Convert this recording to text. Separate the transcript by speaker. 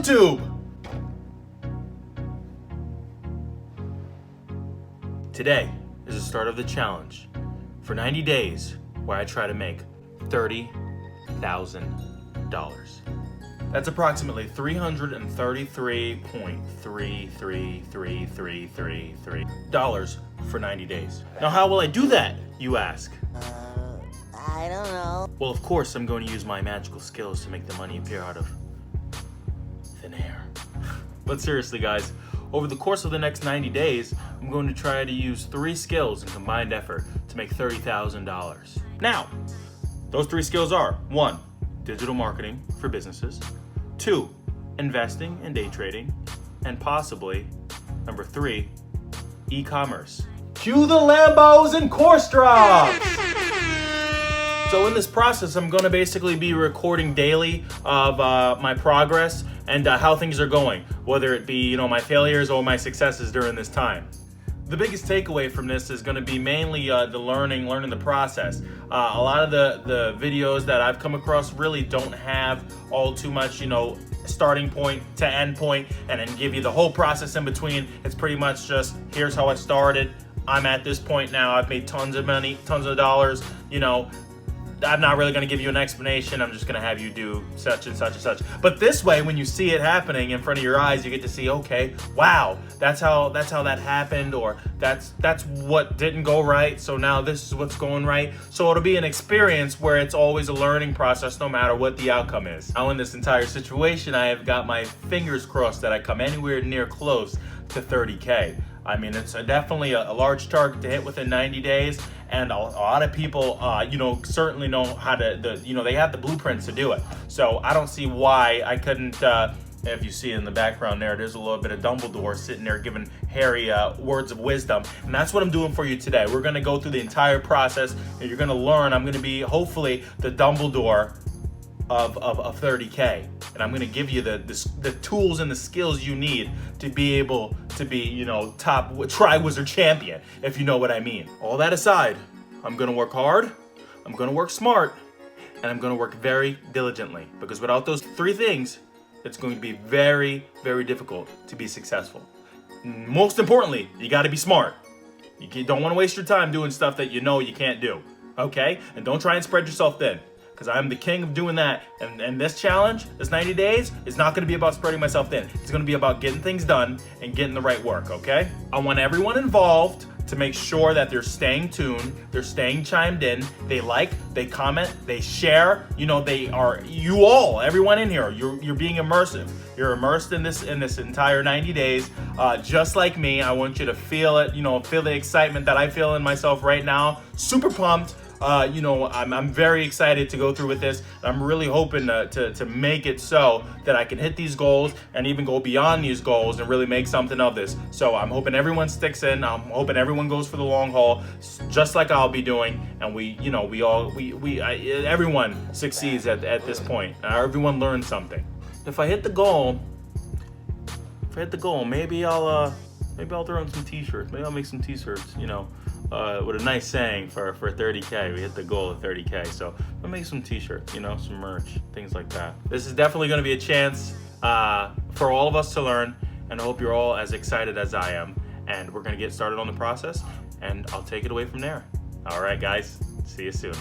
Speaker 1: YouTube. Today is the start of the challenge for 90 days where I try to make $30,000. That's approximately $333.33333 for 90 days. Now, how will I do that, you ask?
Speaker 2: I don't know.
Speaker 1: Well, of course, I'm going to use my magical skills to make the money appear out of thin air. But seriously, guys, over the course of the next 90 days, I'm going to try to use 3 skills in combined effort to make $30,000. Now, those 3 skills are: 1, digital marketing for businesses; 2, investing and day trading; and possibly, number 3, e-commerce. Cue the Lambos and course drops! So in this process, I'm going to basically be recording daily of my progress and how things are going, whether it be, my failures or my successes during this time. The biggest takeaway from this is going to be mainly the learning the process. A lot of the videos that I've come across really don't have all too much, starting point to end point, and then give you the whole process in between. It's pretty much just, here's how I started. I'm at this point now. I've made tons of money, tons of dollars, I'm not really going to give you an explanation. I'm just going to have you do such and such and such. But this way, when you see it happening in front of your eyes, you get to see, okay, wow, that's how that happened, or that's what didn't go right. So now this is what's going right. So it'll be an experience where it's always a learning process, no matter what the outcome is. Now, in this entire situation, I have got my fingers crossed that I come anywhere near close to 30K. I mean, it's definitely a large target to hit within 90 days, and a lot of people, certainly know how to, they have the blueprints to do it. So I don't see why I couldn't, if you see in the background there's a little bit of Dumbledore sitting there giving Harry words of wisdom, and that's what I'm doing for you today. We're gonna go through the entire process, and you're gonna learn. I'm gonna be, hopefully, the Dumbledore of 30K. And I'm going to give you the tools and the skills you need to be able to be, top Tri-Wizard champion, if you know what I mean. All that aside, I'm going to work hard, I'm going to work smart, and I'm going to work very diligently. Because without those 3 things, it's going to be very, very difficult to be successful. Most importantly, you got to be smart. You don't want to waste your time doing stuff that you can't do, okay? And don't try and spread yourself thin, because I'm the king of doing that. And this challenge, this 90 days, is not going to be about spreading myself thin. It's going to be about getting things done and getting the right work, okay? I want everyone involved to make sure that they're staying tuned, they're staying chimed in, they like, they comment, they share. Everyone in here, you're being immersive. You're immersed in this entire 90 days, just like me. I want you to feel it, feel the excitement that I feel in myself right now. Super pumped. I'm very excited to go through with this. I'm really hoping to make it so that I can hit these goals and even go beyond these goals and really make something of this. So I'm hoping everyone sticks in. I'm hoping everyone goes for the long haul, just like I'll be doing. And everyone succeeds at this point. Everyone learns something. If I hit the goal, maybe I'll throw in some t-shirts. Maybe I'll make some t-shirts, with a nice saying for 30K. We hit the goal of 30K. So I'll make some t-shirts, some merch, things like that. This is definitely going to be a chance for all of us to learn, and I hope you're all as excited as I am. And we're going to get started on the process, and I'll take it away from there. All right, guys. See you soon.